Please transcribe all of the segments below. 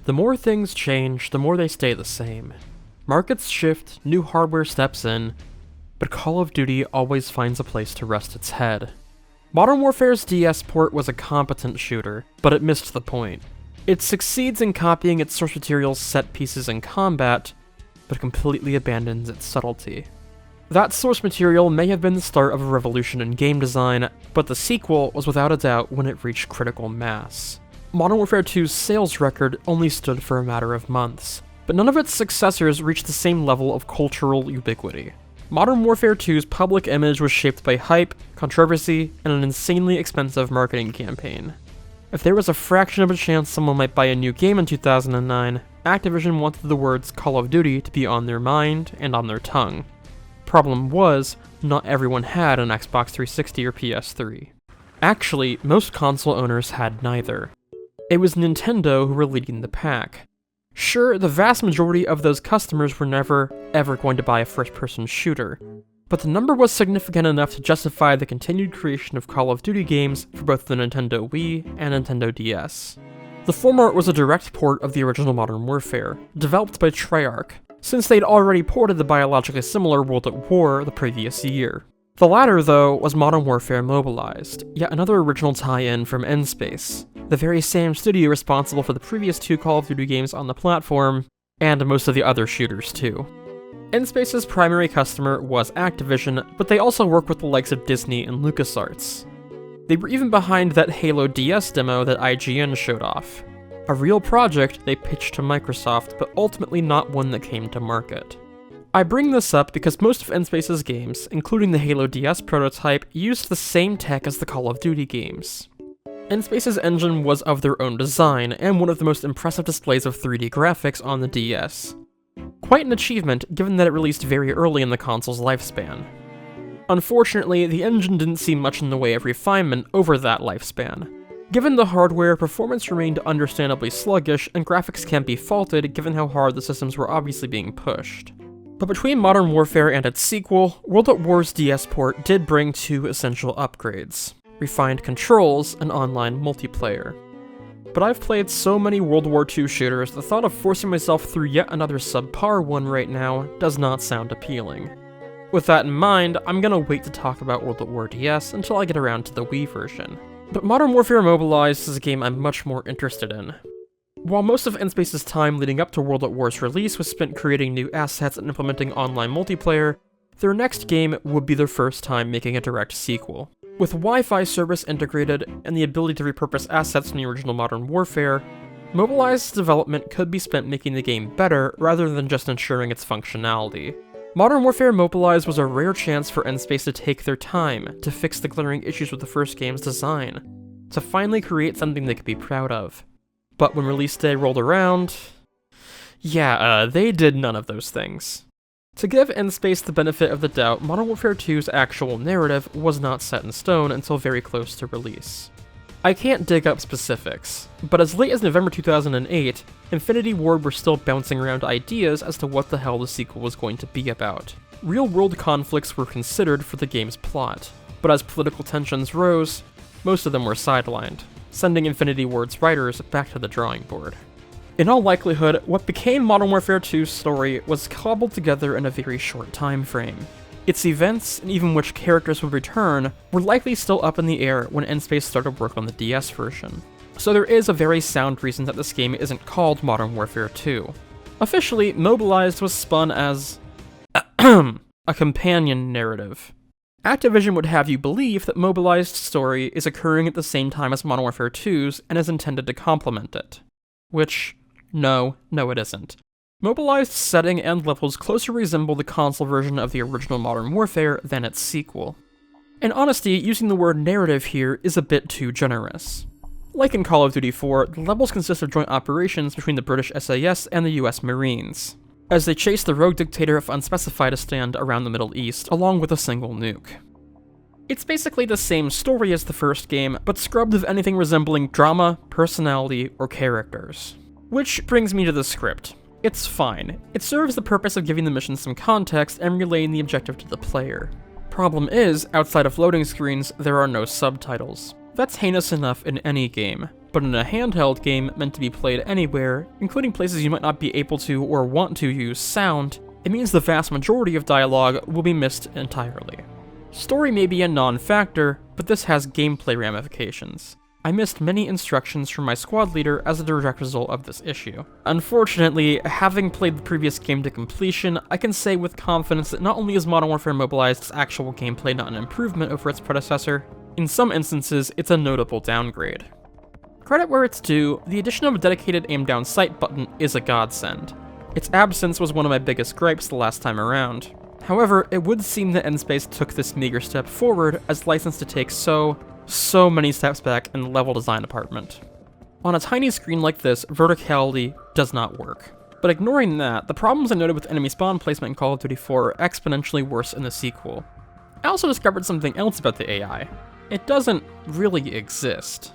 The more things change, the more they stay the same. Markets shift, new hardware steps in, but Call of Duty always finds a place to rest its head. Modern Warfare's DS port was a competent shooter, but it missed the point. It succeeds in copying its source material's set pieces and combat, but completely abandons its subtlety. That source material may have been the start of a revolution in game design, but the sequel was without a doubt when it reached critical mass. Modern Warfare 2's sales record only stood for a matter of months, but none of its successors reached the same level of cultural ubiquity. Modern Warfare 2's public image was shaped by hype, controversy, and an insanely expensive marketing campaign. If there was a fraction of a chance someone might buy a new game in 2009, Activision wanted the words Call of Duty to be on their mind and on their tongue. Problem was, not everyone had an Xbox 360 or PS3. Actually, most console owners had neither. It was Nintendo who were leading the pack. Sure, the vast majority of those customers were never, ever going to buy a first-person shooter, but the number was significant enough to justify the continued creation of Call of Duty games for both the Nintendo Wii and Nintendo DS. The former was a direct port of the original Modern Warfare, developed by Treyarch, since they'd already ported the biologically similar World at War the previous year. The latter, though, was Modern Warfare Mobilized, yet another original tie-in from N-Space, the very same studio responsible for the previous two Call of Duty games on the platform, and most of the other shooters too. N-Space's primary customer was Activision, but they also work with the likes of Disney and LucasArts. They were even behind that Halo DS demo that IGN showed off. A real project they pitched to Microsoft, but ultimately not one that came to market. I bring this up because most of N-Space's games, including the Halo DS prototype, used the same tech as the Call of Duty games. N-Space's engine was of their own design, and one of the most impressive displays of 3D graphics on the DS. Quite an achievement, given that it released very early in the console's lifespan. Unfortunately, the engine didn't see much in the way of refinement over that lifespan. Given the hardware, performance remained understandably sluggish, and graphics can't be faulted given how hard the systems were obviously being pushed. But between Modern Warfare and its sequel, World at War's DS port did bring two essential upgrades: refined controls and online multiplayer. But I've played so many World War II shooters, the thought of forcing myself through yet another subpar one right now does not sound appealing. With that in mind, I'm gonna wait to talk about World at War DS until I get around to the Wii version. But Modern Warfare Mobilized is a game I'm much more interested in. While most of N-Space's time leading up to World at War's release was spent creating new assets and implementing online multiplayer, their next game would be their first time making a direct sequel. With Wi-Fi service integrated and the ability to repurpose assets from the original Modern Warfare, Mobilized's development could be spent making the game better rather than just ensuring its functionality. Modern Warfare Mobilized was a rare chance for N-Space to take their time, to fix the glaring issues with the first game's design, to finally create something they could be proud of. But when release day rolled around, they did none of those things. To give N-Space the benefit of the doubt, Modern Warfare 2's actual narrative was not set in stone until very close to release. I can't dig up specifics, but as late as November 2008, Infinity Ward were still bouncing around ideas as to what the hell the sequel was going to be about. Real-world conflicts were considered for the game's plot, but as political tensions rose, most of them were sidelined, sending Infinity Ward's writers back to the drawing board. In all likelihood, what became Modern Warfare 2's story was cobbled together in a very short time frame. Its events, and even which characters would return, were likely still up in the air when N-Space started work on the DS version. So there is a very sound reason that this game isn't called Modern Warfare 2. Officially, Mobilized was spun as a companion narrative. Activision would have you believe that Mobilized's story is occurring at the same time as Modern Warfare 2's and is intended to complement it. Which, no it isn't. Mobilized's setting and levels closer resemble the console version of the original Modern Warfare than its sequel. In honesty, using the word narrative here is a bit too generous. Like in Call of Duty 4, the levels consist of joint operations between the British SAS and the US Marines, as they chase the rogue dictator of Unspecified-Istan around the Middle East, along with a single nuke. It's basically the same story as the first game, but scrubbed of anything resembling drama, personality, or characters. Which brings me to the script. It's fine. It serves the purpose of giving the mission some context and relaying the objective to the player. Problem is, outside of loading screens, there are no subtitles. That's heinous enough in any game, but in a handheld game meant to be played anywhere, including places you might not be able to or want to use sound, it means the vast majority of dialogue will be missed entirely. Story may be a non-factor, but this has gameplay ramifications. I missed many instructions from my squad leader as a direct result of this issue. Unfortunately, having played the previous game to completion, I can say with confidence that not only is Modern Warfare Mobilized's actual gameplay not an improvement over its predecessor, in some instances, it's a notable downgrade. Credit where it's due, the addition of a dedicated aim-down sight button is a godsend. Its absence was one of my biggest gripes the last time around. However, it would seem that N-Space took this meager step forward as licensed to take so many steps back in the level design department. On a tiny screen like this, verticality does not work. But ignoring that, the problems I noted with enemy spawn placement in Call of Duty 4 are exponentially worse in the sequel. I also discovered something else about the AI. It doesn't really exist.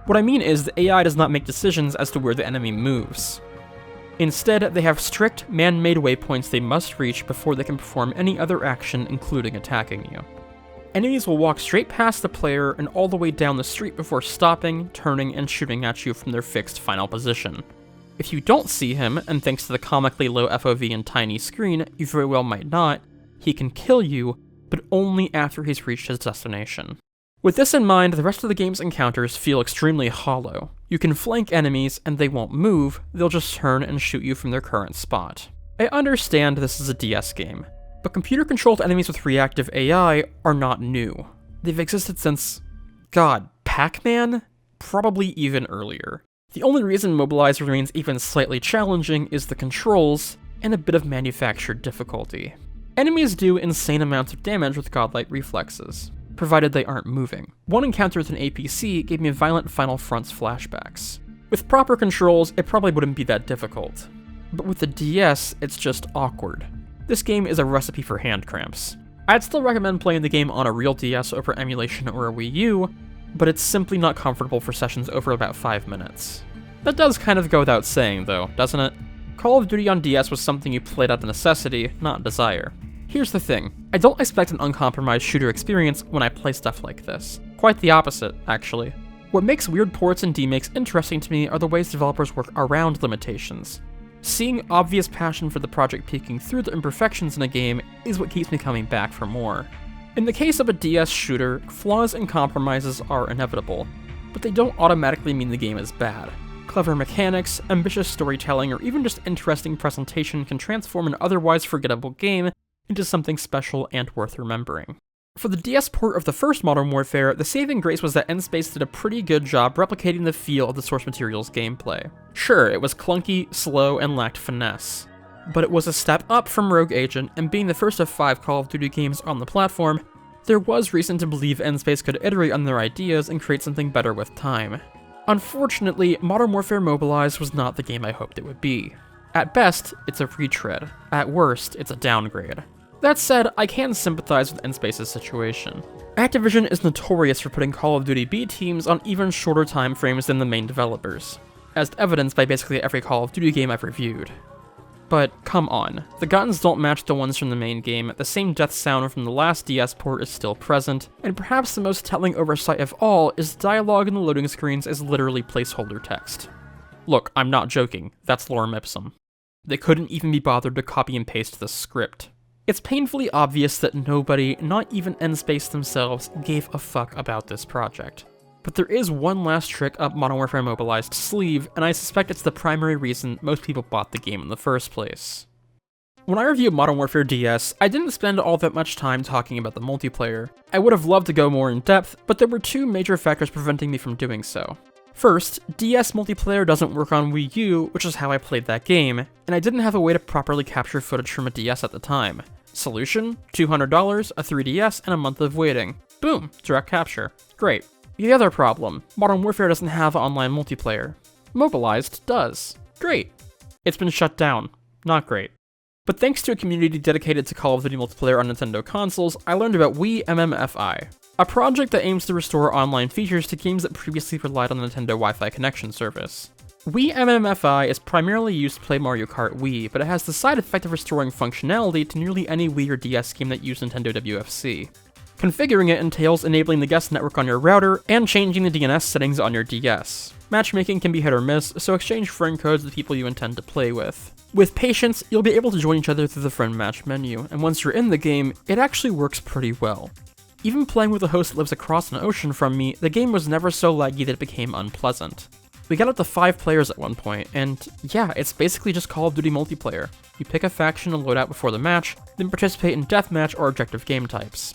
What I mean is, the AI does not make decisions as to where the enemy moves. Instead, they have strict, man-made waypoints they must reach before they can perform any other action, including attacking you. Enemies will walk straight past the player and all the way down the street before stopping, turning, and shooting at you from their fixed final position. If you don't see him, and thanks to the comically low FOV and tiny screen, you very well might not, he can kill you, but only after he's reached his destination. With this in mind, the rest of the game's encounters feel extremely hollow. You can flank enemies, and they won't move, they'll just turn and shoot you from their current spot. I understand this is a DS game, but computer-controlled enemies with reactive AI are not new. They've existed since, God, Pac-Man? Probably even earlier. The only reason Mobilized remains even slightly challenging is the controls, and a bit of manufactured difficulty. Enemies do insane amounts of damage with godlike reflexes, provided they aren't moving. One encounter with an APC gave me violent Final Fronts flashbacks. With proper controls, it probably wouldn't be that difficult. But with the DS, it's just awkward. This game is a recipe for hand cramps. I'd still recommend playing the game on a real DS over emulation or a Wii U, but it's simply not comfortable for sessions over about 5 minutes. That does kind of go without saying though, doesn't it? Call of Duty on DS was something you played out of necessity, not desire. Here's the thing, I don't expect an uncompromised shooter experience when I play stuff like this. Quite the opposite, actually. What makes weird ports and demakes interesting to me are the ways developers work around limitations. Seeing obvious passion for the project peeking through the imperfections in a game is what keeps me coming back for more. In the case of a DS shooter, flaws and compromises are inevitable, but they don't automatically mean the game is bad. Clever mechanics, ambitious storytelling, or even just interesting presentation can transform an otherwise forgettable game into something special and worth remembering. For the DS port of the first Modern Warfare, the saving grace was that N-Space did a pretty good job replicating the feel of the source material's gameplay. Sure, it was clunky, slow, and lacked finesse, but it was a step up from Rogue Agent, and being the first of 5 Call of Duty games on the platform, there was reason to believe N-Space could iterate on their ideas and create something better with time. Unfortunately, Modern Warfare Mobilized was not the game I hoped it would be. At best, it's a retread. At worst, it's a downgrade. That said, I can sympathize with N-Space's situation. Activision is notorious for putting Call of Duty B teams on even shorter time frames than the main developers, as evidenced by basically every Call of Duty game I've reviewed. But come on, the guns don't match the ones from the main game, the same death sound from the last DS port is still present, and perhaps the most telling oversight of all is the dialogue in the loading screens is literally placeholder text. Look, I'm not joking, that's lorem ipsum. They couldn't even be bothered to copy and paste the script. It's painfully obvious that nobody, not even N-Space themselves, gave a fuck about this project. But there is one last trick up Modern Warfare Mobilized's sleeve, and I suspect it's the primary reason most people bought the game in the first place. When I reviewed Modern Warfare DS, I didn't spend all that much time talking about the multiplayer. I would have loved to go more in depth, but there were 2 major factors preventing me from doing so. First, DS multiplayer doesn't work on Wii U, which is how I played that game, and I didn't have a way to properly capture footage from a DS at the time. Solution? $200, a 3DS, and a month of waiting. Boom, direct capture. Great. The other problem, Modern Warfare doesn't have online multiplayer. Mobilized does. Great. It's been shut down. Not great. But thanks to a community dedicated to Call of Duty multiplayer on Nintendo consoles, I learned about Wii MMFI, a project that aims to restore online features to games that previously relied on the Nintendo Wi-Fi connection service. Wii MMFI is primarily used to play Mario Kart Wii, but it has the side effect of restoring functionality to nearly any Wii or DS game that used Nintendo WFC. Configuring it entails enabling the guest network on your router and changing the DNS settings on your DS. Matchmaking can be hit or miss, so exchange friend codes with the people you intend to play with. With patience, you'll be able to join each other through the friend match menu, and once you're in the game, it actually works pretty well. Even playing with a host that lives across an ocean from me, the game was never so laggy that it became unpleasant. We got up to 5 players at one point, and yeah, it's basically just Call of Duty multiplayer. You pick a faction and load out before the match, then participate in deathmatch or objective game types.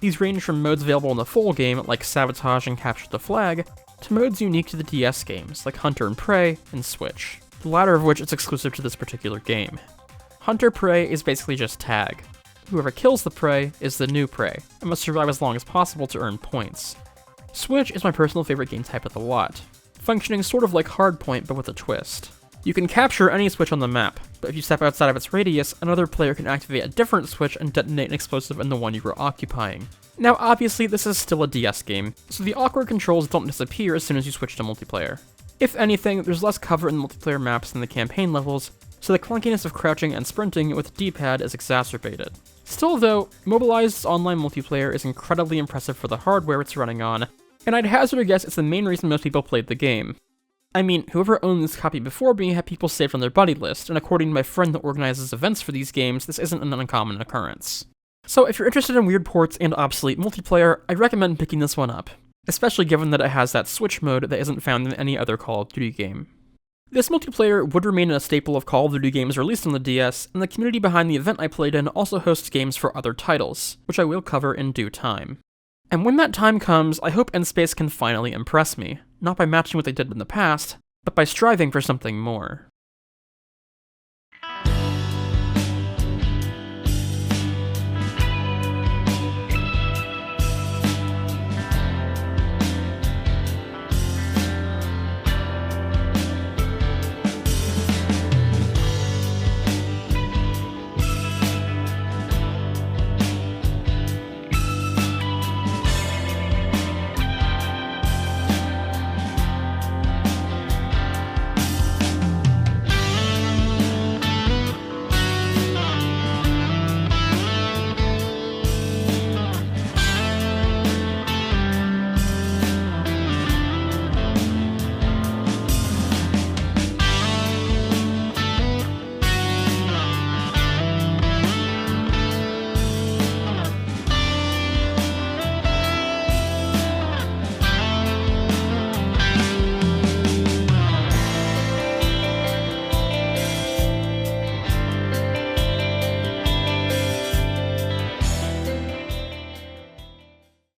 These range from modes available in the full game, like Sabotage and Capture the Flag, to modes unique to the DS games, like Hunter and Prey and Switch, the latter of which is exclusive to this particular game. Hunter Prey is basically just tag. Whoever kills the prey is the new prey, and must survive as long as possible to earn points. Switch is my personal favorite game type of the lot, functioning sort of like Hardpoint but with a twist. You can capture any switch on the map, but if you step outside of its radius, another player can activate a different switch and detonate an explosive in the one you were occupying. Now obviously this is still a DS game, so the awkward controls don't disappear as soon as you switch to multiplayer. If anything, there's less cover in the multiplayer maps than the campaign levels, so the clunkiness of crouching and sprinting with D-pad is exacerbated. Still though, Mobilized's online multiplayer is incredibly impressive for the hardware it's running on, and I'd hazard a guess it's the main reason most people played the game. I mean, whoever owned this copy before me had people saved on their buddy list, and according to my friend that organizes events for these games, this isn't an uncommon occurrence. So if you're interested in weird ports and obsolete multiplayer, I recommend picking this one up, especially given that it has that Switch mode that isn't found in any other Call of Duty game. This multiplayer would remain a staple of Call of Duty games released on the DS, and the community behind the event I played in also hosts games for other titles, which I will cover in due time. And when that time comes, I hope N-Space can finally impress me, not by matching what they did in the past, but by striving for something more.